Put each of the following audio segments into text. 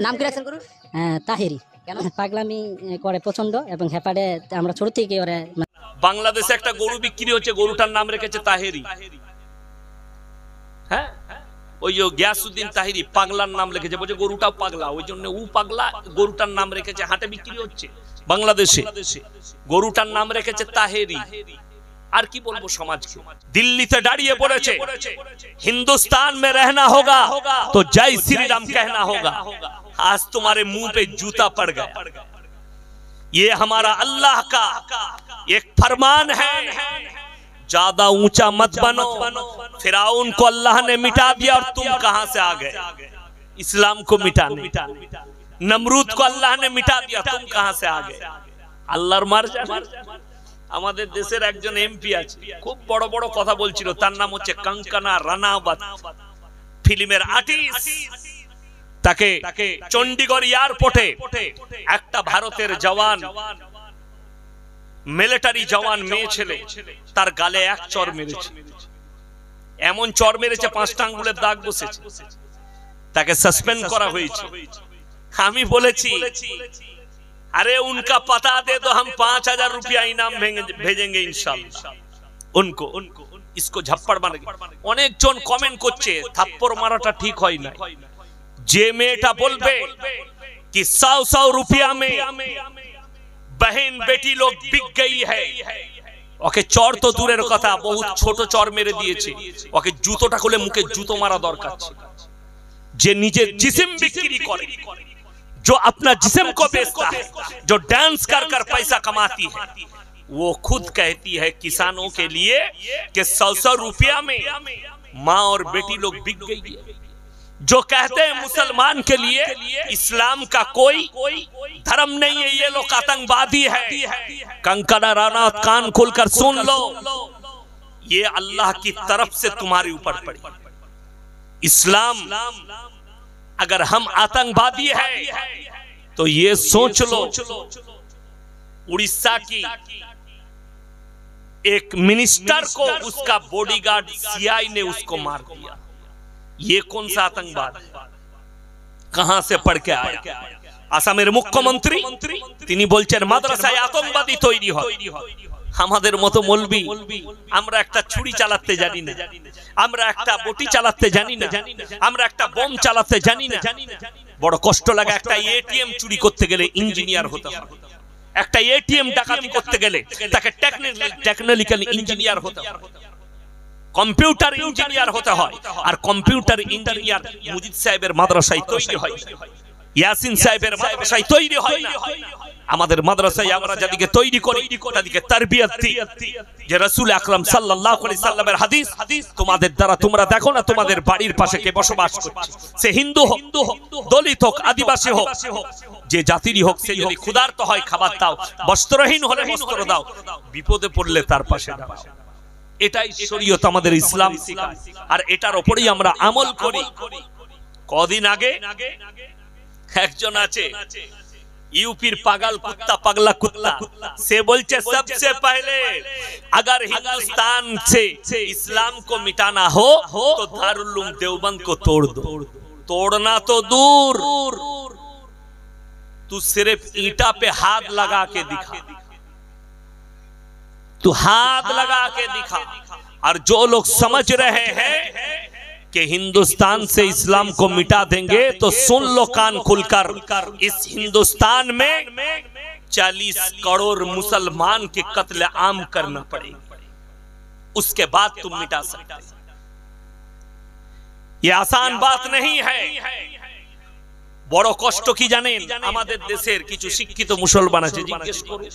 নাম কি রাখছেন গুরু? তাহেরি। কেন? পাগলামি করে প্রচন্ড এবং হেপাডে আমরা ছোট থেকে ওরে। বাংলাদেশে একটা গরু বিক্রি হচ্ছে, গরুটার নাম রেখেছে তাহেরি। হ্যাঁ, ওই যে গিয়াসউদ্দিন তাহেরি পাগলার নাম লিখেছে, বলছে গরুটাও পাগলা, ওই জন্য ও পাগলা গরুটার নাম রেখেছে। হাটে বিক্রি হচ্ছে বাংলাদেশে, গরুটার নাম রেখেছে তাহেরি। আর কি বলবো সমাজকে। দিল্লিতে দাঁড়িয়ে পড়েছে, हिंदुस्तान में रहना होगा तो जय श्री राम कहना होगा। आज तुम्हारे मुंह पे जूता पड़ गया। ये हमारा अल्लाह का एक फरमान है, ज्यादा ऊंचा मत बनो। फिरौन को अल्लाह ने मिटा दिया और तुम कहां से आ गए इस्लाम को मिटाने। नमरूद को अल्लाह ने मिटा दिया, तुम कहां से आ गए। আল্লাহর মার্জানা। আমাদের দেশের একজন এমপি আছে, খুব বড় বড় কথা বলছিল, তার নাম হচ্ছে কঙ্কনা রানাওয়াত, ফিল্মের আর্টিস্ট। তাকে চণ্ডীগড় এয়ারপোর্টে একটা ভারতের জওয়ান, মিলিটারি জওয়ান মেয়ে ছেলে, তার গালে এক চড় মেরেছে। এমন চড় মেরেছে 5টা আঙ্গুলের দাগ বসেছে। তাকে সাসপেন্ড করা হয়েছে। আমি বলেছি, अरे उनका पता दे तो हम 5000 रुपया इनाम भेजेंगे इंशाल्लाह उनको। इसको झप्पड़ मारेंगे। অনেক জন কমেন্ট করছে থাপ্পড় মারাটা ঠিক হয় না। যে মেয়েটা বলবে कि 100 रुपया में बहन बेटी लोग बिक गई है, ওকে চড় তো দূরের কথা, বহুত ছোট চড় মেরে দিয়েছে। ওকে জুতোটা খুলে মুখে জুতো মারা দরকার ছিল। যে নিজের জিসিম বিক্রি করে, जो अपना जिस्म को बेचता है, जो डांस कर कर पैसा कमाती है, वो खुद कहती है किसानों के लिए कि 100 रुपया में माँ और बेटी लोग बिक गई है। जो कहते हैं मुसलमान के लिए इस्लाम का कोई धर्म नहीं है, ये लोग आतंकवादी है। कंकना रानावत, कान खोलकर सुन लो, ये अल्लाह की तरफ से तुम्हारे ऊपर पड़ी। इस्लाम अगर हम आतंकवादी है तो ये सोच लो, उड़ीसा की एक मिनिस्टर को उसका बॉडीगार्ड सीआई ने उसको मार दिया। ये कौन सा आतंकवाद, कहां से पढ़ के आया। আসামের মুখ্যমন্ত্রী তিনি বলছেন মাদ্রাসায় আতঙ্কবাদী তৈরি হয়। আমাদের মতো মৌলবি আমরা একটা ছুরি চালাতে জানি না, আমরা একটা বটি চালাতে জানি না, আমরা একটা বোম চালাতে জানি না। বড় কষ্ট লাগে। একটা এটিএম চুরি করতে গেলে ইঞ্জিনিয়ার হতে হয়, একটা এটিএম ডাকাতি করতে গেলে তাকে টেকনিক্যাল ইঞ্জিনিয়ার হতে হয়, কম্পিউটার ইঞ্জিনিয়ার হতে হয়। আর কম্পিউটার ইঞ্জিনিয়ার মুজিদ সাহেবের মাদ্রাসায় তৈরি হয়, ইয়াসিন সাহেবের মাদ্রাসায় তৈরি হয় না। আমাদের মাদ্রাসায় আমরা যাদিকে তৈরি করি তাদিকে তারবিয়ত দিই। যে রাসূল আকরাম সাল্লাল্লাহু আলাইহি সাল্লামের হাদিস, তোমাদের দ্বারা তোমরা দেখো না তোমাদের বাড়ির পাশে কে বসবাস করছে, সে হিন্দু হোক, দলিত হোক, আদিবাসী হোক, যে জাতিরই হোক, সে যদি ক্ষুধার্ত হয় খাবার দাও, বস্ত্রহীন হলে বস্ত্র দাও, বিপদে পড়লে তার পাশে দাঁড়াও। এটাই শরীয়ত, আমাদের ইসলাম শেখায়, আর এটার উপরেই আমরা আমল করি। কদিন আগে একজন আছে यूपीर पागल कुत्ता, पगला कुत्ता, से बोलचे सबसे पहले अगर हिंदुस्तान से इस्लाम को मिटाना हो तो दारुल उलूम देवबंद को तोड़ दो। तोड़ना तो दूर, तू सिर्फ ईंटा पे हाथ लगा के दिखा, तू हाथ लगा के दिखा। और जो लोग समझ रहे हैं कि हिंदुस्तान से इस्लाम को मिटा देंगे तो सुन लो कान खुलकर, इस हिंदुस्तान में 40 करोड़ मुसलमान के कत्ल आम करना पड़ेगा, उसके बाद तुम मिटा सकते। ये आसान बात नहीं है, বড় কষ্ট কি জানেন। আমাদের দেশের কিছু শিক্ষিত মুসলমান আছে, জিজ্ঞেস করুন,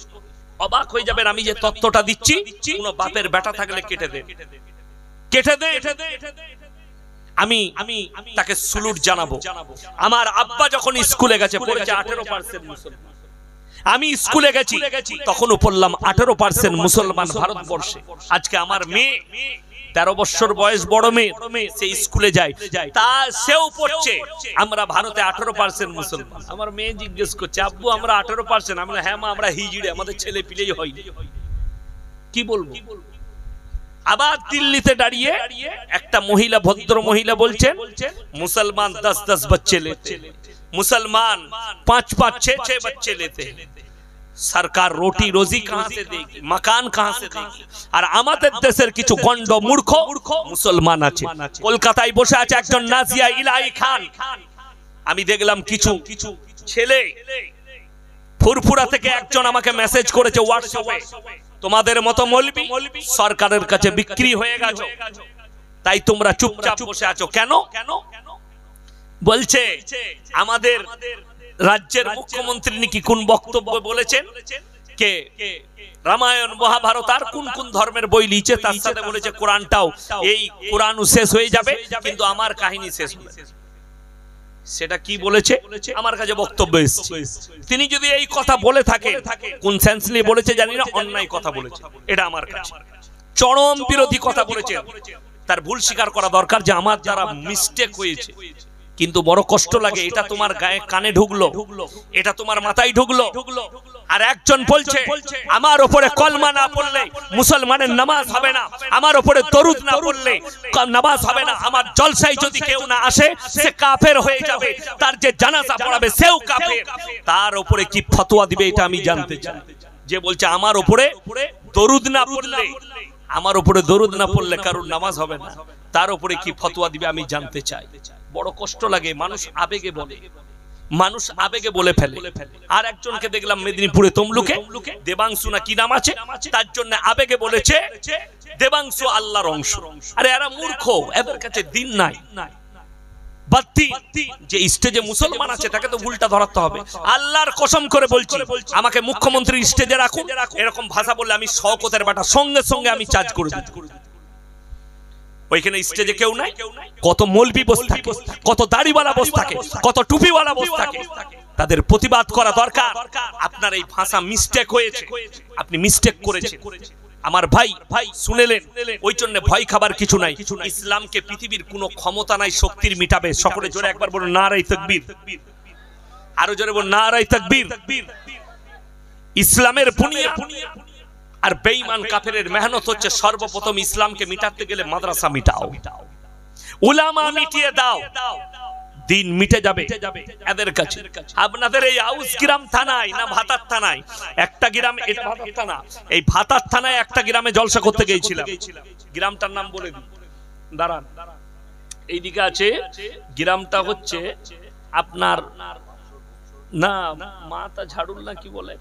অবাক হয়ে যাবেন। আমি যে তত্ত্বটা দিচ্ছি, কোন বাপের বেটা থাকলে কেটে দেন, কেটে দেন। আমি তাকে সুলুট জানাবো। আমার আব্বা যখন স্কুলে গেছে পড়েছে 18% মুসলমান। আমি স্কুলে গেছি তখনও পড়লাম 18% মুসলমান ভারতবর্ষে। আজকে আমার মেয়ে 13 বছর বয়স, বড় মেয়ে, সে স্কুলে যায়, তা সেও পড়ছে আমরা ভারতে 18% মুসলমান। আমার মেয়ে জিজ্ঞেস করছে, আব্বু আমরা 18%? আমি বললাম, হ্যাঁ মা, আমরা হিজড়ে, আমাদের ছেলে পিলেই হয়নি। কি বলবো। আবার দিল্লিতে দাঁড়িয়ে একটা মহিলা, ভদ্র মহিলা বলছেন মুসলমান 10-10 बच्चे लेते, मुसलमान 5-5 6-6 बच्चे लेते हैं सरकार रोटी रोजी कहां से देगी मकान कहां से देगी আর আমাদের দেশের কিছু গন্ড মূর্খ মুসলমান আছে কলকাতায় বসে আছে একজন নাজিয়া ইলাহি খান আমি দেখলাম কিছু ছেলে ফুরফুরা থেকে একজন আমাকে মেসেজ করেছে হোয়াটসঅ্যাপে তোমাদের মতো মৌলবি সরকারের কাছে বিক্রি হয়ে গেছে তাই তোমরা চুপচাপ বসে আছো কেন বলছে আমাদের রাজ্যের মুখ্যমন্ত্রী নাকি কোন বক্তব্য বলেছেন কে রামায়ণ মহাভারত আর কোন কোন ধর্মের বই লিখে তার সাথে বলেছে কোরআনটাও এই কোরআনও শেষ হয়ে যাবে কিন্তু আমার কাহিনী শেষ হবে সেটা কি বলেছে আমার কাছে বক্তব্য এসেছে তিনি যদি এই কথা বলে থাকে কোন সেন্স নিয়ে বলেছে জানি না অন্যায় কথা বলেছে এটা আমার কাছে চরম বিরোধী কথা বলেছে তার ভুল স্বীকার করা দরকার যে আমার দ্বারা মিস্টেক হয়েছে কিন্তু বড় কষ্ট লাগে এটা তোমার গায়ে কানে ঢুকলো এটা তোমার মাথায় ঢুকলো আর একজন বলছে আমার উপরে কলমা না পড়লে মুসলমানের নামাজ হবে না আমার উপরে দরুদ না পড়লে নামাজ হবে না আমার জলসায় যদি কেউ না আসে সে কাফের হয়ে যাবে তার যে জানাজা পড়াবে সেও কাফের তার উপরে কি ফতোয়া দিবে এটা আমি জানতে চাই যে বলছে আমার উপরে দরুদ না পড়লে আমার উপরে দরুদ না পড়লে কারোর নামাজ হবে না তার উপরে কি ফতোয়া দিবে আমি জানতে চাই বড় কষ্ট লাগে মানুষ আবেগে বলে ফেলে আর একজনকে দেখলাম মেদিনীপুরে তমলুকে দেবাংশু না কি নাম আছে তার জন্য আবেগে বলেছে দেবাংশু আল্লাহর অংশ আরে এরা মূর্খ এদের কাছে দিন নাই বাত্তি যে স্টেজে মুসলমান আছে তাকে তো উল্টা ধরাতে হবে আল্লাহর কসম করে বলছি আমাকে মুখ্যমন্ত্রী স্টেজে রাখুন এরকম ভাষা বললে আমি শওকতের বাটা সঙ্গে সঙ্গে আমি চার্জ করে দিই ওইখানে স্টেজে কেউ নাই কত মৌলবি বসে থাকে কত দাড়িওয়ালা বসে থাকে কত টুপিওয়ালা বসে থাকে তাদের প্রতিবাদ করা দরকার আপনার এই ভাষা মিস্টেক হয়েছে আপনি মিস্টেক করেছেন আমার ভাই শুনেলেন ওই জন্য ভয় খাবার কিছু নাই ইসলামকে পৃথিবীর কোনো ক্ষমতা নাই শক্তির মিটাবে সকলে জোরে একবার বলুন নারায়ে তাকবীর আরো জোরে বলুন নারায়ে তাকবীর ইসলামের বুনিয়াদ আর বেঈমান কাফেরের মেহনত হচ্ছে সর্বপ্রথম ইসলামকে মিটাতে গেলে মাদ্রাসা মিটাও উলামা মিটিয়ে দাও দিন মিটে যাবে এদের কাছে আপনাদের এই আউস গ্রাম থানায় না ভাতার থানায় একটা গ্রাম এটা ভাতার থানা এই ভাতার থানায় একটা গ্রামে জলসা করতে গিয়েছিলাম গ্রামটার নাম বলে দিই দাঁড়ান এইদিকে আছে গ্রামটা হচ্ছে আপনার না মাতা ঝাড়ুল না কি বলে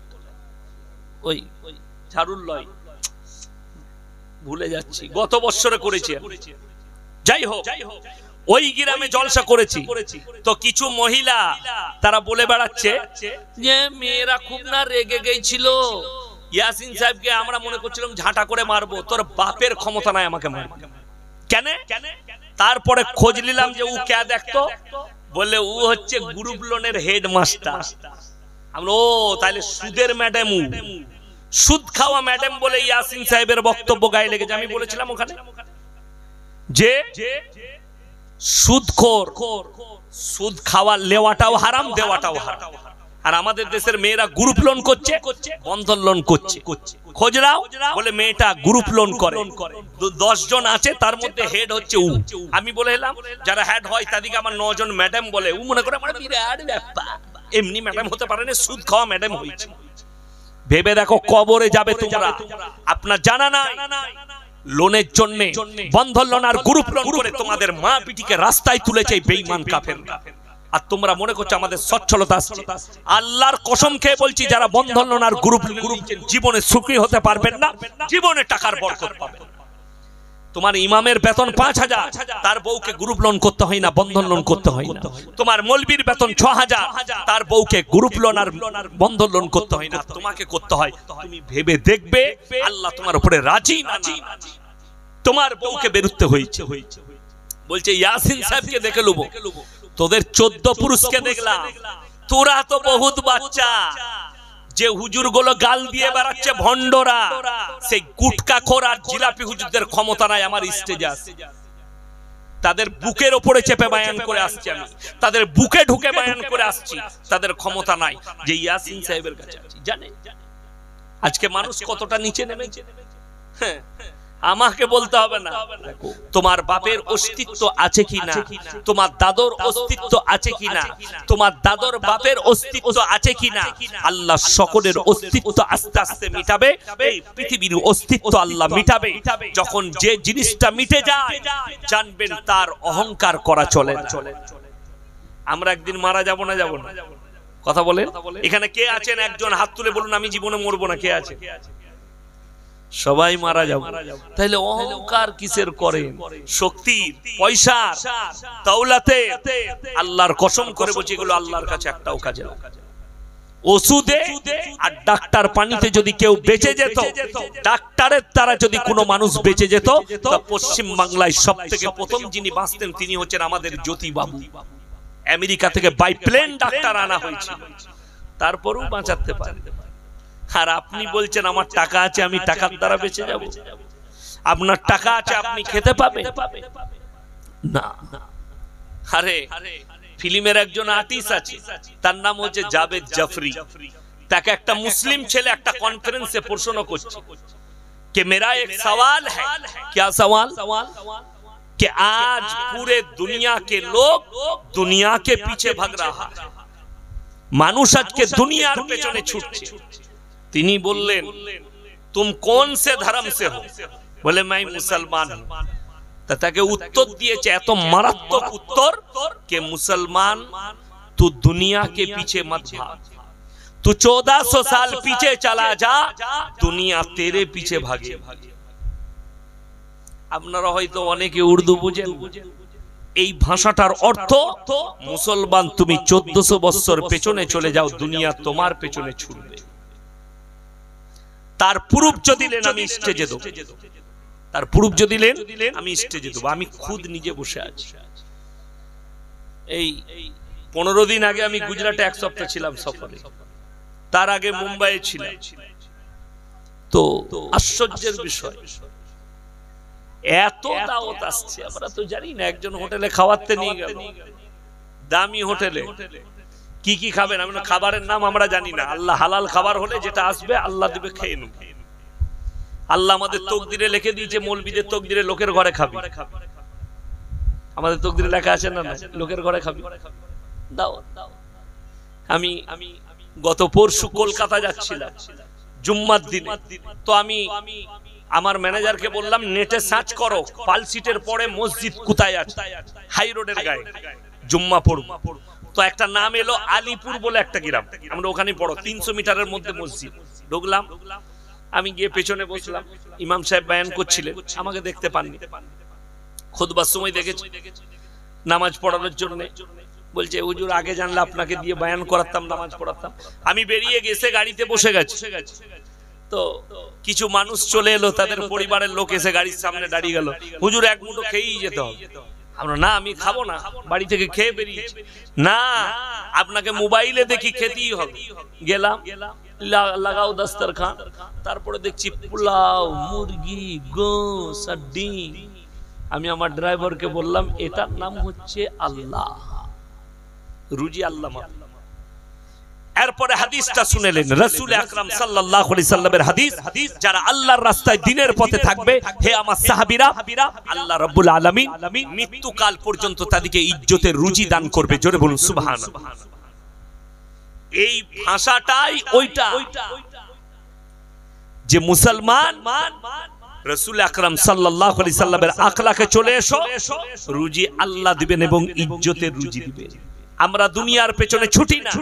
ওই ঝাড়ুল লয় ভুলে যাচ্ছি গত বছরে করেছি যাই হোক ওই গ্রামে জলসা করেছি তো কিছু মহিলা তারা বলে বেড়াচ্ছে যে মেয়েরা খুব না রেগে গেছিল ইয়াসিন সাহেবকে আমরা মনে করছিলাম ঝাঁটা করে মারবো তোর বাপের ক্ষমতা নাই আমাকে মারবে কেন তারপরে খোঁজ নিলাম যে ও কে দেখতো বললে ও হচ্ছে গ্রুপ লোনের হেডমাস্টার আমরা ও তাহলে সুদের ম্যাডাম সুদ খাওয়া ম্যাডাম বলে ইয়াসিন সাহেবের বক্তব্য গায়ে লেগেছে আমি বলেছিলাম ওখানে যে সুদখোর সুদ খাওয়া লেওয়াটাও হারাম দেওয়াটাও হারাম আর আমাদের দেশের মেয়েরা গ্রুপ লোন করছে বন্ধন লোন করছে খোঁজ নাও বলে মেয়েটা গ্রুপ লোন করে 10 জন আছে তার মধ্যে হেড হচ্ছে ও আমি বলে এলাম যারা হেড হয় তাদেরকে আমার 9 জন ম্যাডাম বলে ও মনে করে আমার বিরাট ব্যাপার এমনি ম্যাডাম হতে পারে না সুদ খাওয়া ম্যাডাম হয়েছে ভেবে দেখো কবরে যাবে তোমরা আপনার জানা নাই লোনের জন্য বন্ধন লোন আর গ্রুপ লোন করে তোমাদের মা পিটিকে রাস্তায় তুলেছে বেঈমান কাফেররা আর তোমরা মনে করছো আমাদের সচ্ছলতা আসছে আল্লাহর কসম খেয়ে বলছি যারা বন্ধন লোন আর গ্রুপ জীবনে সুখী হতে পারবেন না জীবনে টাকার বরকত পাবেন তোমার ইমামের বেতন 5000 তার বউকে গ্রুপ লোন করতে হয় না বন্ধন লোন করতে হয় না তোমার মৌলবীর বেতন 6000 তার বউকে গ্রুপ লোন আর বন্ধন লোন করতে হয় না তোমাকে করতে হয় তুমি ভেবে দেখবে আল্লাহ তোমার উপরে রাজি না তোমার বউকে বেরুতে হয়েছে বলছে ইয়াসিন সাহেবকে দেখে লুবো তোদের 14 পুরুষকে দেখলাম তোরা তো বহুত বাচ্চা যে হুজুরগুলো গাল দিয়ে বেড়াচ্ছে ভন্ডরা সেই গুটকাখোর আর জিলাপি হুজুরদের ক্ষমতা নাই আমার স্টেজে আসে তাদের বুকের উপরে চেপে বায়ান করে আসছি আমি তাদের বুকে ঢুকে বায়ান করে আসছি তাদের ক্ষমতা নাই যে ইয়াসিন সাহেবের কাছে আছি জানে আজকে মানুষ কতটা নিচে নেমেছে আমাকে বলতে হবে না তোমার বাপের অস্তিত্ব আছে কিনা, তোমার দাদর অস্তিত্ব আছে কিনা, তোমার দাদর বাপের অস্তিত্ব আছে কিনা। আল্লাহ সকলের অস্তিত্ব আস্তে আস্তে মিটাবে, এই পৃথিবীর অস্তিত্ব আল্লাহ মিটাবে। যখন যে জিনিসটা মিটে যায় জানবেন তার অহংকার করা চলে না। আমরা একদিন মারা যাব না, যাব না? কথা বলেন। এখানে কে আছেন একজন হাত তুলে বলুন আমি জীবনে মরবো না? কে আছে? সবাই মারা যাব। তাহলে অহংকার কিসের করেন? শক্তি, পয়সা, দৌলতে আল্লাহর কসম করে বলছি এগুলো আল্লাহর কাছে একটাও কাজে না। ওষুধে আর ডাক্তার পানিতে যদি কেউ বেঁচে যেত, ডাক্তারের দ্বারা যদি কোনো মানুষ বেঁচে যেত, তা পশ্চিম বাংলায় সব থেকে প্রথম যিনি বাঁচতেন তিনি হচ্ছেন আমাদের জ্যোতি বাবু। আমেরিকা থেকে বাই প্লেন ডাক্তার আনা হয়েছিল, তারপরেও বাঁচাতে পারে। আর আপনি বলছেন আমার টাকা আছে আমি টাকার দ্বারা বেঁচে যাব। আপনার টাকা আছে আপনি খেতে পাবেন না। আরে ফিল্মের একজন আর্টিস্ট আছে, তার নাম হচ্ছে জাভেদ জাফরি। তাকে একটা মুসলিম ছেলে একটা কনফারেন্সে প্রশ্ন করছে कि मेरा एक सवाल है। क्या सवाल? कि आज पूरे दुनिया के लोग दुनिया के पीछे भाग रहा है, মানুষ আজকে দুনিয়ার পেছনে ছুটছে। তিনি বললেন तुम कौन से धर्म से हो? बोले मैं मुसलमान हूं। তাকে উত্তর দিয়েছে এত মারাত্মক উত্তর कि मुसलमान तू दुनिया के पीछे मत भाग, तू 1400 साल पीछे चला जा, दुनिया तेरे पीछे भागे। আপনারা হয়তো অনেকে উর্দু বুঝেন, এই ভাষাটার অর্থ মুসলমান তুমি 1400 বছর পেছনে চলে যাও, দুনিয়া তোমার পেছনে ছুটবে। তার প্রুফ যদি দিলেন আমি স্টেজে দেব, তার প্রুফ যদি দিলেন আমি স্টেজে দেব। আমি খুদ নিজে বসে আছি। এই 15 দিন আগে আমি গুজরাটে এক সপ্তাহ ছিলাম সফরে, তার আগে মুম্বাইয়ে ছিলাম। তো আশ্চর্যের বিষয় এত দাওয়াত আসছে, আমরা তো জানি না। একজন হোটেলে খাওয়াতে নিয়ে গেল, দামি হোটেলে। কি কি খাবেন? আমরা খাবারের নাম আমরা জানি না। আল্লাহ হালাল খাবার হলে যেটা আসবে আল্লাহ দিবে, খেয়ে নেব। আল্লাহ আমাদের তকদিরে লিখে দিয়েছে মৌলবীদের তকদিরে লোকের ঘরে খাবি। আমাদের তকদিরে লেখা আছে না লোকের ঘরে খাবি। দাওয়াত। আমি গত পরশু কলকাতা যাচ্ছিলাম জুম্মার দিনে। তো আমি আমার ম্যানেজারকে বললাম নেটে সার্চ করো পালসিটের পরে মসজিদ কোথায় আছে, হাই রোডের গায়ে জুম্মা পড়ব। তো একটা নাম এলো আলিপুর বলে একটা গ্রাম, আমরা ওখানে পড়ো 300 মিটারের মধ্যে মসজিদ। ঢুকলাম, আমি গিয়ে পেছনে বসলাম। ইমাম সাহেব বয়ান করছিলেন, আমাকে দেখতে পাননি। খুতবার সময় দেখেছি নামাজ পড়ানোর জন্য। বলছে হুজুর আগে জানলে আপনাকে দিয়ে বয়ান করাতাম, নামাজ পড়াতাম। আমি বেরিয়ে গেছে গাড়িতে বসে গেছি। তো কিছু মানুষ চলে এলো, তাদের পরিবারের লোক এসে গাড়ির সামনে দাঁড়িয়ে গেল। হুজুর এক মুঠো খেয়েই যেতে হবে। আমরা না আমি খাবো না, বাড়ি থেকে খেয়ে বেরিয়েছি। না আপনাকে মোবাইলে দেখি খেতেই হবে। গেলাম, লাগাও দস্তরখান। তারপরে দেখছি পোলাও, মুরগি, গোশ আর ডিম। আমি আমার ড্রাইভারকে বললাম এটার নাম হচ্ছে আল্লাহ, রুজি আল্লাহ। এরপরে হাদিসটা শুনেলেন রাসূল আকরাম সাল্লাল্লাহু আলাইহি সাল্লামের হাদিস, যারা আল্লাহর রাস্তায় দ্বীনের পথে থাকবে, হে আমার সাহাবীরা, আল্লাহ রাব্বুল আলামিন মৃত্যুকাল পর্যন্ত তাদেরকে ইজ্জতের রুজি দান করবে। জোরে বলুন সুবহানাল্লাহ। এই ভাষাটাই ওইটা যে মুসলমান রাসূল আকরাম সাল্লাল্লাহু আলাইহি সাল্লামের আখলাকে চলে এসো, রুজি আল্লাহ দিবেন এবং ইজ্জতের রুজি দিবেন। আমরা দুনিয়ার পেছনে ছুটি না।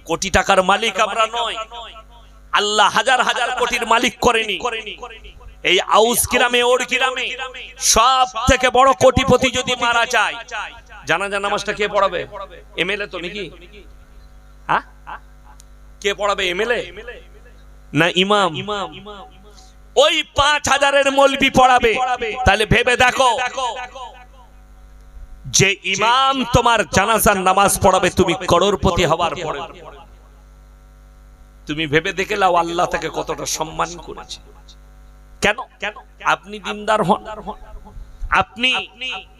কোটি টাকার মালিক আমরা নয়, আল্লাহ হাজার হাজার কোটির মালিক করেনি। এই আউস গ্রামে ওর গ্রামে সব থেকে বড় কোটিপতি যদি মারা যায়, জানাজা নামাজটা কে পড়াবে? এমএলএ তো নাকি? হ্যাঁ, কে পড়াবে? এমএলএ না ইমাম? ওই 5000-এর মৌলবি পড়াবে। তাহলে ভেবে দেখো, যে ইমাম তোমার জানাজার নামাজ পড়াবে তুমি করোড়পতি হওয়ার পরে, তুমি ভেবে দেখে লাও আল্লাহ তাকে কতটা সম্মান করেছে। কেন? আপনি দিনদার হন, আপনি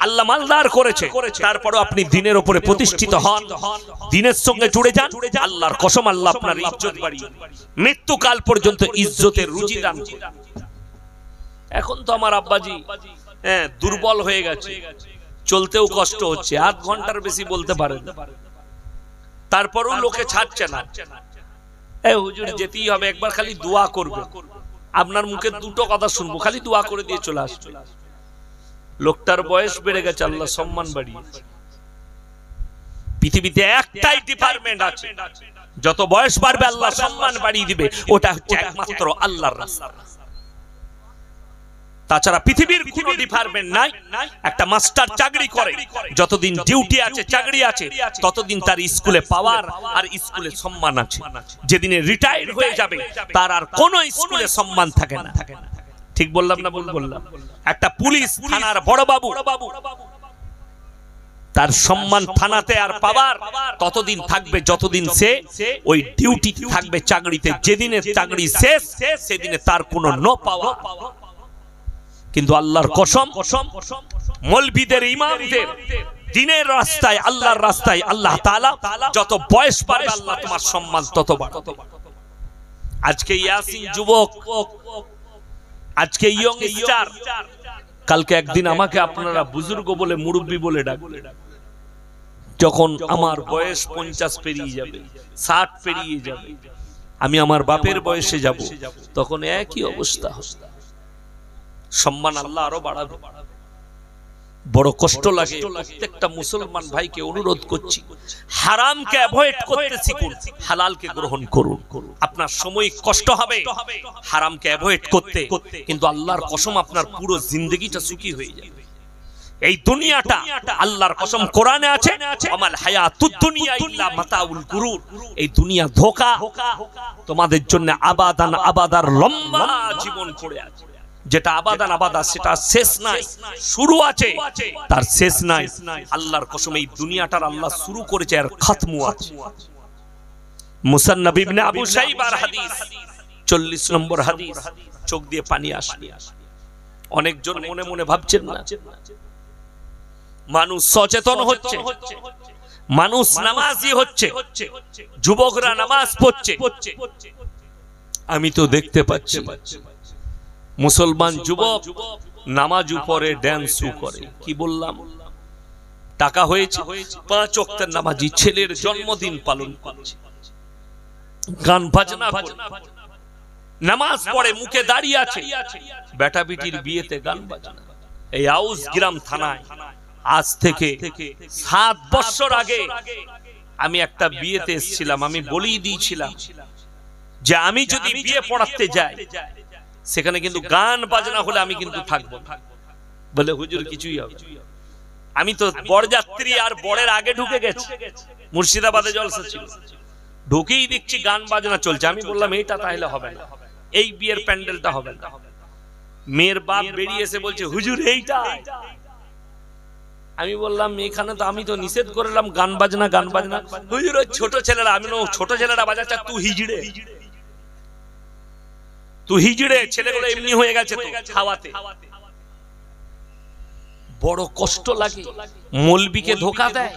আল্লাহ মালদার করেছে, তারপরও আপনি দ্বীনের উপরে প্রতিষ্ঠিত হন, দ্বীনের সঙ্গে জুড়ে যান। আল্লাহর কসম আল্লাহ আপনার ইজ্জত বাড়িয়ে মৃত্যুকাল পর্যন্ত ইজ্জতের রুজি দান করবে। এখন তো আমার আব্বাজি দুর্বল হয়ে গেছে, চলতেও কষ্ট হচ্ছে, আধ ঘন্টার বেশি বলতে পারেন, তারপরও লোকে ছাড়ছে না। হুজুর যেতেই হবে, একবার খালি দোয়া করবে, আপনার মুখে দুটো কথা শুনবো, খালি দোয়া করে দিয়ে চলে আসবে। লোকটার বয়স বেড়ে গেছে, আল্লাহ সম্মান বাড়িয়েছে। পৃথিবীতে একটাই ডিপার্টমেন্ট আছে, যত বয়স বাড়বে আল্লাহ সম্মান বাড়িয়ে দিবে, ওটা হচ্ছে একমাত্র আল্লাহর রাস্তা। তাছাড়া পৃথিবীর কোন ডিপার্টমেন্ট নাই। একটা মাস্টার চাকরি করে, যতদিন ডিউটি আছে, চাকরি আছে, ততদিন তার স্কুলে পাওয়ার আর স্কুলে সম্মান আছে। যেদিনে রিটায়ার হয়ে যাবে তার আর কোন স্কুলে সম্মান থাকে না। ঠিক বললাম না ভুল বললাম? একটা পুলিশ থানার বড় বাবু, তার সম্মান থানাতে আর পাওয়ার ততদিন থাকবে যতদিন সে ওই ডিউটি থাকবে, চাকরিতে। যেদিনে চাকরি শেষ, সেদিনে তার কোনো নো পাওয়া। কিন্তু আল্লাহর কসম, মৌলবীদের, ইমামদের দ্বীনের রাস্তায়, আল্লাহর রাস্তায় আল্লাহ তাআলা যত বয়স বাড়বে আল্লাহ তোমার সম্মান তত বাড়বে। আজকে ইয়াসিন যুবক, আজকে ইয়ং স্টার, কালকে একদিন আমাকে আপনারা বুজুর্গ বলে, মুরব্বী বলে ডাকবেন। যখন আমার বয়স 50 পেরিয়ে যাবে, 60 পেরিয়ে যাবে, আমি আমার বাপের বয়সে যাব, তখন একই অবস্থা হবে। সম্মান আল্লাহ আরো বাড়াবে। বড় কষ্ট লাগে। প্রত্যেকটা মুসলমান ভাইকে অনুরোধ করছি, হারামকে অ্যাভয়েড করতে শিখুন, হালালকে গ্রহণ করুন। আপনার সময় কষ্ট হবে হারামকে অ্যাভয়েড করতে, কিন্তু আল্লাহর কসম আপনার পুরো জিন্দেগিটা সুখী হয়ে যাবে। এই দুনিয়াটা আল্লাহর কসম কোরআনে আছে, আমাল হায়াতুদ দুনিয়া ইল্লা মাতাউল গুরুর। এই দুনিয়া ধোঁকা, তোমাদের জন্য আবাদান আবাদার লম্বা জীবন পড়ে আছে। যেটা আবাদান আবাদা, সেটা শেষ নাই, শুরু আছে, তার শেষ নাই। আল্লাহর কসম এই দুনিয়াটার আল্লাহ শুরু করেছে আর খতম আছে। মুসান্নাফ ইবনে আবু শাইবার হাদিস 40 নম্বর হাদিস, চোখ দিয়ে পানি আসে। অনেকজন মনে মনে ভাবছেন না, মানুষ সচেতন হচ্ছে, মানুষ নামাজি হচ্ছে, যুবকরা নামাজ পড়ছে, আমি তো দেখতে পাচ্ছি মুসলমান যুবক নামাজও পড়ে, ড্যান্সও করে। কি বললাম? টাকা হয়েছে, 5 ওয়াক্তের নামাজি, ছেলের জন্মদিন পালন করছে, গান বাজনা করে, নামাজ পড়ে, মুখে দাঁড়িয়ে আছে, বেটা বিটির বিয়েতে গান বাজনা। এই আউস গ্রাম থানায় আজ থেকে 7 বছর আগে আমি একটা বিয়েতে এসেছিলাম। আমি বলেই দিয়েছিলাম যে আমি যদি বিয়ে পড়াতে যাই, সেখানে কিন্তু গান বাজনা হলে আমি কিন্তু থাকবো। বলে হুজুর কিছুই হবে। আমি তো বরযাত্রী আর বরের আগে ঢুকে গেছি, মুর্শিদাবাদে জলসা ছিল, ঢুকেই দেখছি গান বাজনা চলছে। আমি বললাম এইটা তাহলে হবে না, এই বিয়ের প্যান্ডেলটা হবে না। মেয়ের বাপ বেরিয়ে এসে বলছে হুজুর এইটা। আমি বললাম এখানে তো আমি তো নিষেধ করলাম গান বাজনা, গান বাজনা। হুজুর ওই ছোট ছেলেরা, আমি ছোট ছেলেরা বাজাচ্ছে, তুই হিজড়ে, তুই হিজড়ে, ছেলেগুলো এমনি হয়ে গেছে তো খাওয়াতে। বড় কষ্ট লাগে। মৌলবীকে ধোকা দেয়,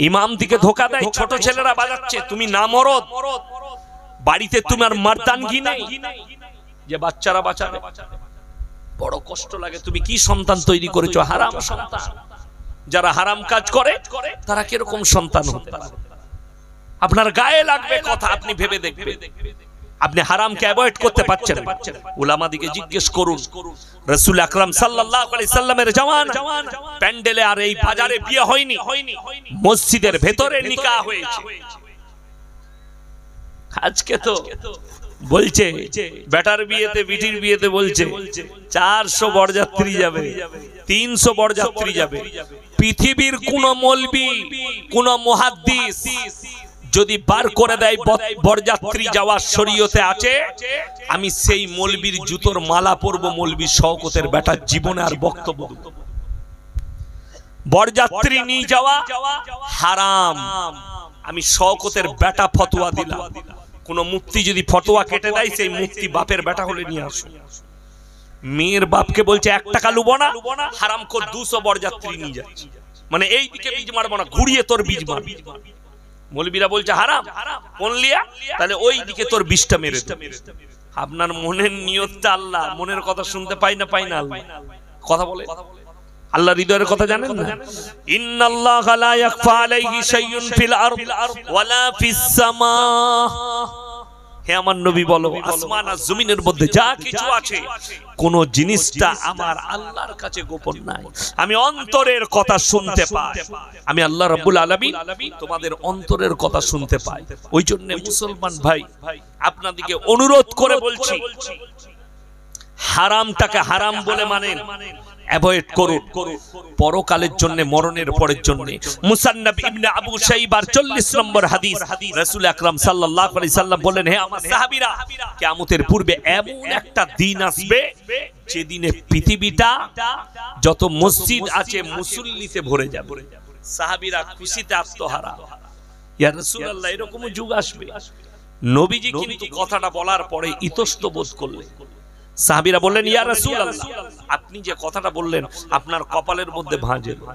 ইমাম দিকে ধোকা দেয়, ছোট ছেলেরা বাজাচ্ছে, তুমি না মরদ, বাড়িতে তোমার মারদানগি নেই যে বাচ্চারা বাঁচাবে। বড় কষ্ট লাগে। তুমি কি সন্তান তৈরি করেছো? হারাম সন্তান। যারা হারাম কাজ করে তারা কিরকম সন্তান হতে পারে? আপনার গায়ে লাগবে কথা, আপনি ভেবে দেখবেন। আপনি হারামকে অ্যাভয়েড করতে পারছেন। উলামাদিকে জিজ্ঞেস করুন, রাসূল আকরাম সাল্লাল্লাহু আলাইহি সাল্লামের জামানা প্যান্ডেলে আর এই বাজারে বিয়ে হয়নি, মসজিদের ভেতরে নিকাহ হয়েছে। আজকে তো বলছে বেটার বিয়েতে, বিটির বিয়েতে বলছে 400 বরযাত্রী যাবে, 300 বরযাত্রী যাবে। পৃথিবীর কোন মৌলবী, কোন মুহাদ্দিস যদি বার করে দেয় বরযাত্রী যাওয়ার শরীয়তে আছে, আমি সেই মৌলবীর জুতোর মালা পরব। মৌলবী শওকতের বেটার জীবনে আর বক্তব্য দেব। বরযাত্রী নিয়ে যাওয়া হারাম, আমি শওকতের বেটা ফতোয়া দিলাম। কোন মুফতি যদি ফতোয়া কেটে দেয়, সেই মুফতি বাপের বেটা হলে নিয়ে আসুন। মেয়ের বাপকে বলছে 1 টাকা লুবো না, হারাম কর 200 বরযাত্রী নিয়ে যাচ্ছে, মানে এই দিকে বীজ মারবো না, ঘুরিয়ে তোর বীজ মার। মৌলবীরা বলছে হারাম, কোন লিয়া? তাহলে ওই দিকে তোর বীজটা মেরে দে। আপনার মনের নিয়তটা আল্লাহ, মনের কথা শুনতে পাই না আল্লাহ কথা বলে। আল্লাহ হৃদয়ের কথা জানেন না? ইন্নাল্লাহা লা ইয়াখফা আলাইহি শাইউন ফিল আরদ ওয়ালা ফিস সামা। হে আমার নবী বলো, আসমান আর জমিনের মধ্যে যা কিছু আছে কোন জিনিসটা আমার আল্লাহর কাছে গোপন নাই। আমি অন্তরের কথা শুনতে পাই। আমি আল্লাহ রাব্বুল আলামিন তোমাদের অন্তরের কথা শুনতে পাই। ওই জন্য মুসলমান ভাই আপনাদেরকে অনুরোধ করে বলছি, হারামটাকে হারাম বলে মানেন, অ্যাভয়েড করুন। পরকালের জন্য, মরণের পরের জন্য। মুসান্নাফ ইবনে আবু শাইবার 40 নম্বর হাদিস, রাসূল আকরাম সাল্লাল্লাহু আলাইহি সাল্লাম বলেন, হে আমার সাহাবীরা, কিয়ামতের পূর্বে এমন একটা দিন আসবে যেদিনে পৃথিবীটা যত মসজিদ আছে মুসল্লিতে ভরে যাবে। সাহাবীরা খুশিতে আত্মহারা, ইয়া রাসূলুল্লাহ এরকম যুগ আসবে। নবীজি কিন্তু কথাটা বলার পরে ইতস্ত বোধ করলেন। সাহাবীরা বললেন, ইয়া রাসূলুল্লাহ, আপনি যে কথাটা বললেন আপনার কপালের মধ্যে ভাঁজ এলো।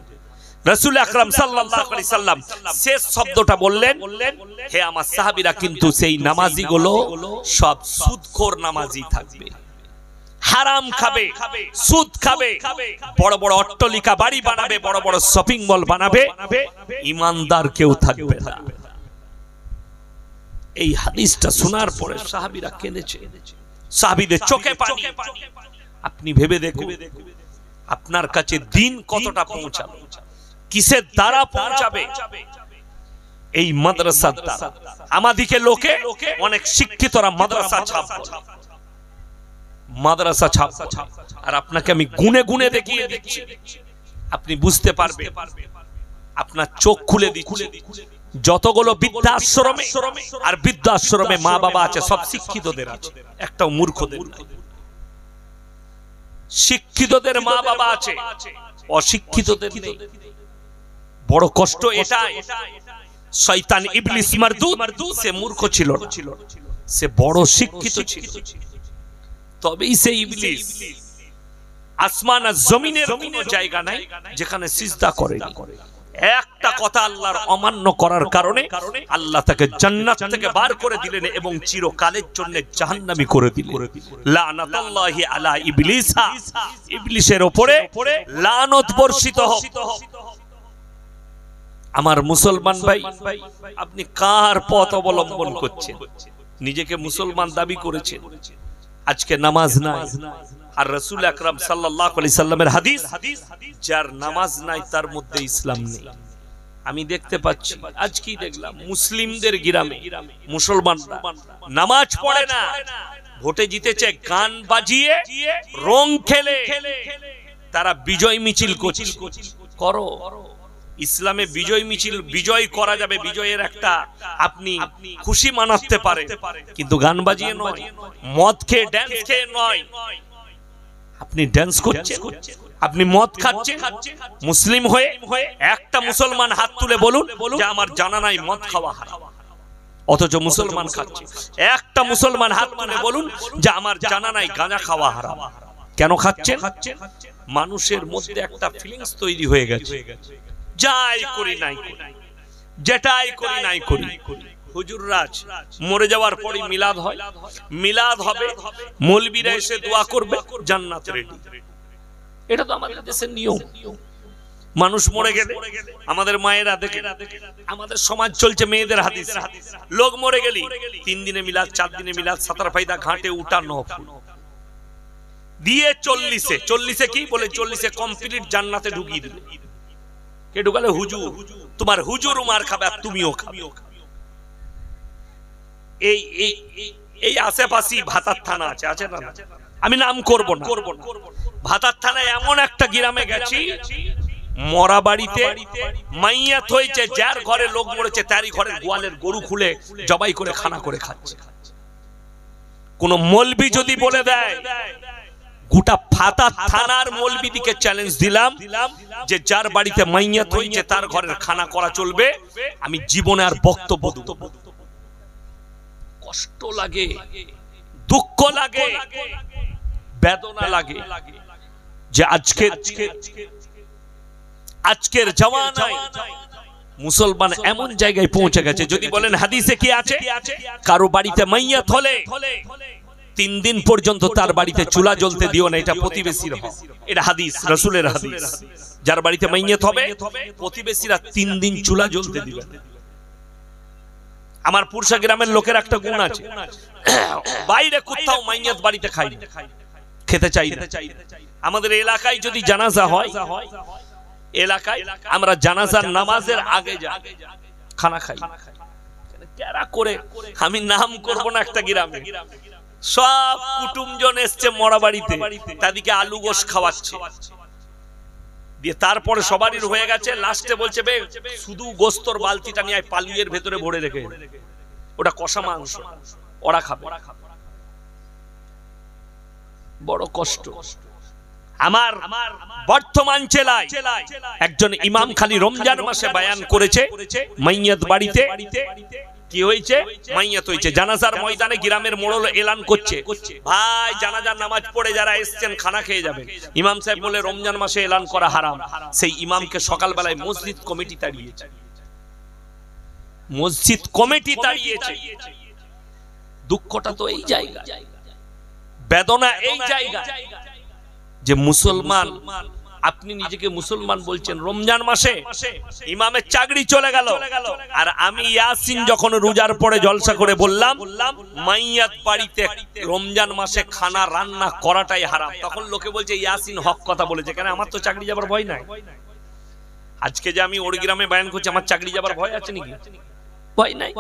রাসূল আকরাম সাল্লাল্লাহু আলাইহি সাল্লাম শেষ শব্দটা বললেন, হে আমার সাহাবীরা, কিন্তু সেই নামাজিগুলো সব সুদখোর নামাজি থাকবে, হারাম খাবে, সুদ খাবে, বড় বড় অট্টালিকা বাড়ি বানাবে, বড় বড় শপিং মল বানাবে, ঈমানদার কেউ থাকবে না। এই হাদিসটা শোনার পরে সাহাবীরা কেঁদেছে, সাহাবীদের চোখে পানি। আপনি ভেবে দেখুন আপনার কাছে দিন কতটা পৌঁছাবে, কিসের দ্বারা পৌঁছাবে? এই মাদ্রাসার দ্বারা। আমাদিকে লোকে অনেক শিক্ষিতরা মাদ্রাসা ছাপ, মাদ্রাসা ছাপ, আর আপনাকে আমি গুনে গুনে দেখিয়ে দিচ্ছি, আপনি বুঝতে পারবেন। আপনার চোখ খুলে দিচ্ছি, যতগুলো বৃদ্ধাশ্রমে আর বৃদ্ধাশ্রমে মা বাবা আছে সব শিক্ষিতদের আছে, একটাও মূর্খদের নাই। শিক্ষিতদের মা বাবা আছে, অশিক্ষিতদের নেই। বড় কষ্ট এটাই। শয়তান ইবলিস মারদুদ, সে মূর্খ ছিল না, সে বড় শিক্ষিত ছিল। তবেই সে ইবলিস আসমান আর জমিনের কোনো জায়গা নাই যেখানে সিজদা করেনি। একটা কথা আল্লাহর অমান্য করার কারণে আল্লাহ তাকে জান্নাত থেকে বার করে দিলেন এবং চিরকালের জন্য জাহান্নামী করে দিলেন। লানাতুল্লাহি আলা ইবলিসা, ইবলিসের উপরে লানত বর্ষিত হোক। আমার মুসলমান ভাই, আপনি কার পথ অবলম্বন করছেন? নিজেকে মুসলমান দাবি করেছেন, আজকে নামাজ নাই। আর রাসূল আকরাম সাল্লাল্লাহু আলাইহি সাল্লামের হাদিস, যার নামাজ নাই তার মধ্যে ইসলাম নেই। আমি দেখতে পাচ্ছি, আজকেই দেখলাম মুসলিমদের গ্রামে মুসলমানরা নামাজ পড়ে না, ভোটে জিতেছে গান বাজিয়ে রং খেলে তারা বিজয় মিছিল করছে। করো, ইসলামে বিজয় মিছিল বিজয় করা যাবে, বিজয়ের একটা আপনি খুশি মানাতে পারে, কিন্তু গান বাজিয়ে নয়, মদ খেয়ে ড্যান্স খেয়ে নয়। আপনি ড্যান্স করছেন, আপনি মদ খাচ্ছেন, মুসলিম হয়ে একটা মুসলমান হাত তুলে বলুন যে আমার জানা নাই মদ খাওয়া হারাম, অথচ মুসলমান খাচ্ছে। একটা মুসলমান হাত তুলে বলুন যে আমার জানা নাই গাঁজা খাওয়া হারাম। কেন খাচ্ছেন? মানুষের মধ্যে একটা ফিলিংস তৈরি হয়ে গেছে, যাই করি নাই করি, যেটাই করি নাই করি। হুজুররাজ মরে যাওয়ার পরে মিলাদ হয়, মিলাদ হবে, মৌলবীরা এসে দোয়া করবে, জান্নাত রেডি। এটা তো আমাদের দেশের নিয়ম। মানুষ মরে গেলে আমাদের মায়েরা দেখে, আমাদের সমাজ চলছে মেয়েদের হাদিস, লোক মরে গেলি 3 দিনে মিলাদ, 4 দিনে মিলাদ, সাতার ফায়দা ঘাটে উঠা নফল দিয়ে 40-এ কি বলে 40-এ কমপ্লিট জান্নাতে ঢুকিয়ে দিল। কে ঢুকালে? হুজুর। তোমার হুজুর মার খাবে আর তুমিও খাবে। এই আশেপাশে ভাতার থানা আছে না, আমি নাম করব না। ভাতার থানায় এমন একটা গ্রামে গেছি, মরা বাড়িতে মাইয়াত হয়েছে, যার ঘরে লোক মরেছে তারই ঘরের গোয়ালের গরু খুলে জবাই করে খানা করে খাচ্ছে। কোন মৌলবি যদি বলে দেয়, গোটা ভাতার থানার মৌলবিদিকে চ্যালেঞ্জ দিলাম যে যার বাড়িতে মাইয়াত হয়েছে তার ঘরের খানা করা চলবে, আমি জীবনে আর বক্তব্য দেব। কষ্ট লাগে, দুঃখ লাগে, বেদনা লাগে যে আজকের জামানায় মুসলমান এমন জায়গায় পৌঁছে গেছে। যদি বলেন হাদিসে কি আছে, কারো বাড়িতে মাইয়াত হলে 3 দিন পর্যন্ত তার বাড়িতে চুলা জ্বলতে দিও না, এটা প্রতিবেশীর হক। এটা হাদিস, রাসূলের হাদিস। যার বাড়িতে মাইয়াত হবে প্রতিবেশীরা 3 দিন চুলা জ্বলতে দিবে না। আমার পুরসা গ্রামের লোকের একটা গুণ আছে, বাইরে কোথাও মাইয়াত বাড়িতে খাই না, খেতে চাই না। আমাদের এলাকায় যদি জানাজা হয়, এলাকায় আমরা জানাজার নামাজের আগে যাই, খানা খাই। কেরা করে আমি নাম করব না, একটা গ্রামে সব কুটুমজন এসছে মরা বাড়িতে, তাদেরকে আলু গোশ খাওয়াচ্ছে, দিয়ে তারপরে সবারই হয়ে গেছে, লাস্টে বলছে বে শুধু গোস্তর বালতিটা নিয়ে পালুয়ের ভেতরে ভরে রেখে, ওটা কষা মাংস, ওরা খাবে। বড় কষ্ট। আমার বর্তমান জেলায় একজন ইমাম খালি রমজান মাসে বয়ান করেছে, মাইয়াত বাড়িতে কি হয়েছে, মাইয়াত হয়েছে। জানাজার ময়দানে গ্রামের মোড়ল এলান করছে, ভাই জানাজার নামাজ পড়ে যারা এসেছেন খানা খেয়ে যাবেন। ইমাম সাহেব বলে রমজান মাসে এলান করা হারাম। সেই ইমামকে সকালবেলায় মসজিদ কমিটি তাড়িয়েছে, মসজিদ কমিটি তাড়িয়েছে। দুঃখটা তো এই জায়গা, বেদনা এই জায়গা যে মুসলমান, আপনি নিজেকে মুসলমান বলছেন, রমজান মাসে ইমামের চাকরি চলে গেল, আর আমি ইয়াসিন যখন রোজার পরে জলসা করে বললাম মাইয়াত বাড়িতে রমজান মাসে খানা রান্না করাটাই হারাম, তখন লোকে বলছে ইয়াসিন হক কথা বলেছে। কেন, আমার তো চাকরি যাবার ভয় নাই। আজকে যে আমি ওর গ্রামে বয়ান করছি, আমার চাকরি যাবার ভয় আছে নাকি? ভয় নাই।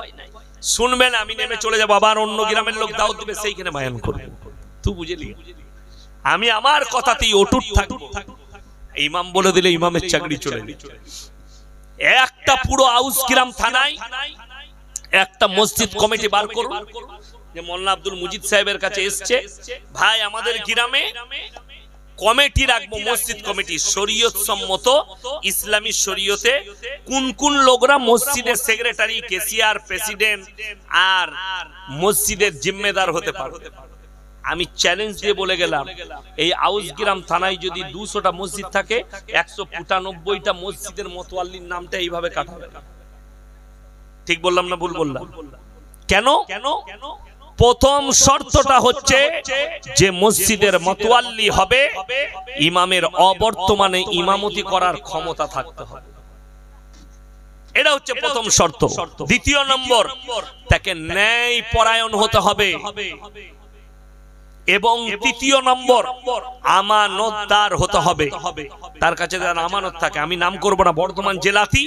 শুনবেন, আমি নেমে চলে যাবো, আবার অন্য গ্রামের লোক দাওয়াত দিবে, সেইখানে বয়ান করবে। তুই বুঝলি, আমি আমার কথাতেই অটুট থাকবো। ইমাম বলে দিলে ইমামের চাকরি চলে গেল। একটা পুরো আউসগ্রাম থানায় একটা মসজিদ কমিটি বার করুন, যে মোল্লা আব্দুল মুজিদ সাহেবের কাছে এসছে, ভাই আমাদের গ্রামে কমিটি রাখবো, মসজিদ কমিটি শরীয়ত সম্মত ইসলামী শরীয়তে কোন কোন লোকরা মসজিদের সেক্রেটারি, কেসিয়ার, প্রেসিডেন্ট আর মসজিদের জিম্মেদার হতে পারবে। আমি চ্যালেঞ্জ দিয়ে বলে গেলাম, এই আউসগ্রাম থানায় যদি 200টা মসজিদ থাকে, 195টা মসজিদের মোতওয়াল্লির নামটা এইভাবে কাটা হবে। ঠিক বললাম না ভুল বললাম? কেন? প্রথম শর্তটা হচ্ছে যে মসজিদের মোতওয়াল্লি হবে ইমামের অবর্তমানে ইমামতি করার ক্ষমতা থাকতে হবে। এটা হচ্ছে প্রথম শর্ত। দ্বিতীয় নম্বর, তাকে ন্যায় পরায়ণ হতে হবে, এবং তৃতীয় নম্বর আমানতদার হতে হবে। তার কাছে যারা আমানত থাকে, আমি নাম করব না, বর্ধমান জেলাতে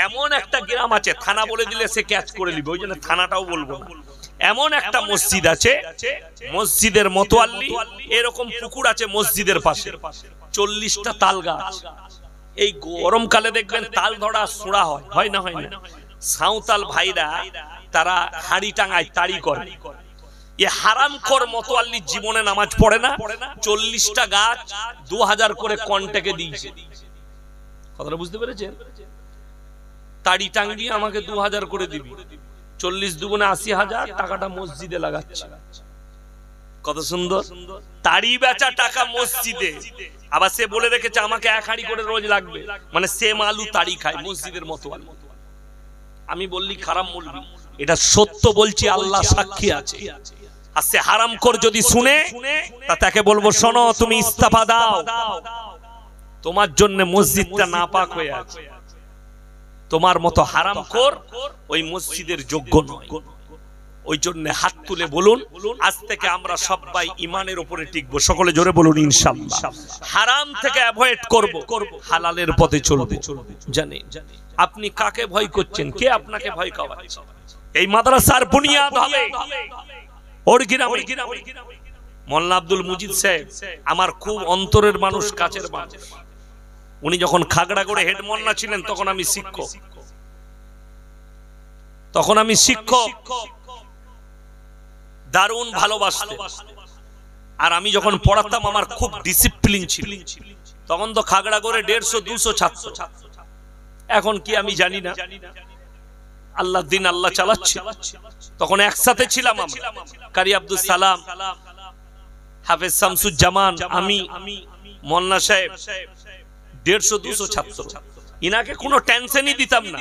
এমন একটা গ্রাম আছে, থানা বলে দিলে সে ক্যাচ করে নিবে, ওই জন্য থানাটাও বলবো না। এমন একটা মসজিদ আছে, মসজিদের মোতওয়াল্লি, এরকম পুকুর আছে মসজিদের পাশে, 40টা তাল গাছ। এই গরমকালে দেখবেন তাল ধরা সুড়া হয় না? হয় না? সাঁওতাল ভাইরা তারা হাড়ি টাঙায়, তাড়ি করে। এ হারামখোর মোতওয়াল্লি জীবনে নামাজ পড়ে না, 40টা গাছ 2000 করে কন্টাকে দিয়েছে। কথাটা বুঝতে পেরেছেন? তাড়ি টাঙ্গিয়ে আমাকে 2000 করে দিবি, 40 দুগুণে 80,000 টাকাটা মসজিদে লাগাচ্ছে। কত সুন্দর! তাড়ি বেচা টাকা মসজিদে, আবার সে বলে রেখেছে আমাকে 1 হাঁড়ি করে রোজ লাগবে, মানে সেম আলু তাড়ি খায় মসজিদের মোতওয়াল্লি। আমি বললি খারাপ বলবি, এটা সত্য বলছি, আল্লাহ সাক্ষী আছে। আর সে হারামখোর যদি শুনে, তা তাকে বলবো, শোনো তুমি ইস্তফা দাও, তোমার জন্য মসজিদটা নাপাক হয়ে আছে। তোমার মতো হারামখোর ওই মসজিদের যোগ্য নয়। ওই জন্য হাত তুলে বলুন, আজ থেকে আমরা সবাই ইমানের উপরে টিকবো। সকলে জোরে বলুন ইনশাআল্লাহ। হারাম থেকে অ্যাভয়েড করব, হালালের পথে চলবে। জানেন আপনি কাকে ভয় করছেন? কে আপনাকে ভয় খাওয়াচ্ছে? এই মাদ্রাসার বুনিয়াদ হবে ওর গ্রামে। মোল্লা আব্দুল মুজিদ সাহেব আমার খুব অন্তরের মানুষ, কাছের মানুষ। উনি যখন খাগড়াগড়ে হেড মোল্লা ছিলেন, তখন আমি শিক্ষক, দারুণ ভালোবাসতেন। আর আমি যখন পড়াতাম, আমার খুব ডিসিপ্লিন ছিল। তখন তো খাগড়াগড়ে 150-200 ছাত্র। এখন কি আমি জানি না, আল্লাহ দিন আল্লাহ চালাচ্ছে। তখন একসাথে ছিলাম আমরা, কারি আব্দুল সালাম, হাফেজ শামসুজ্জামান, আমি, মোল্লা সাহেব, 150-200 ছাত্র। ইনাকে কোনো টেনশনই দিতাম না,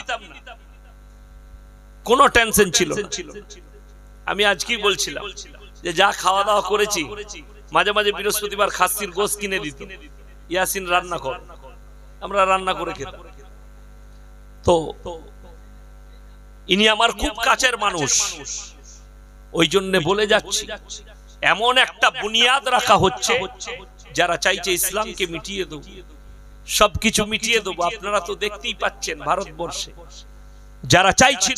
কোনো টেনশন ছিল। আমি আজকেই বলছিলাম, যে যা খাওয়া দাওয়া করেছি, মাঝে মাঝে বৃহস্পতিবার খাসির গোশত কিনে দিত, ইয়াসিন রান্না কর, আমরা রান্না করে খেতাম। তো ইনি আমার খুব কাছের মানুষ, ওই জন্য বলে যাচ্ছি এমন একটা বুনিয়াদ রাখা হচ্ছে, যারা চাইছে ইসলামকে মিটিয়ে দেব, সবকিছু মিটিয়ে দেবো। আপনারা তো দেখতেই পাচ্ছেন ভারতবর্ষে যারা চাইছে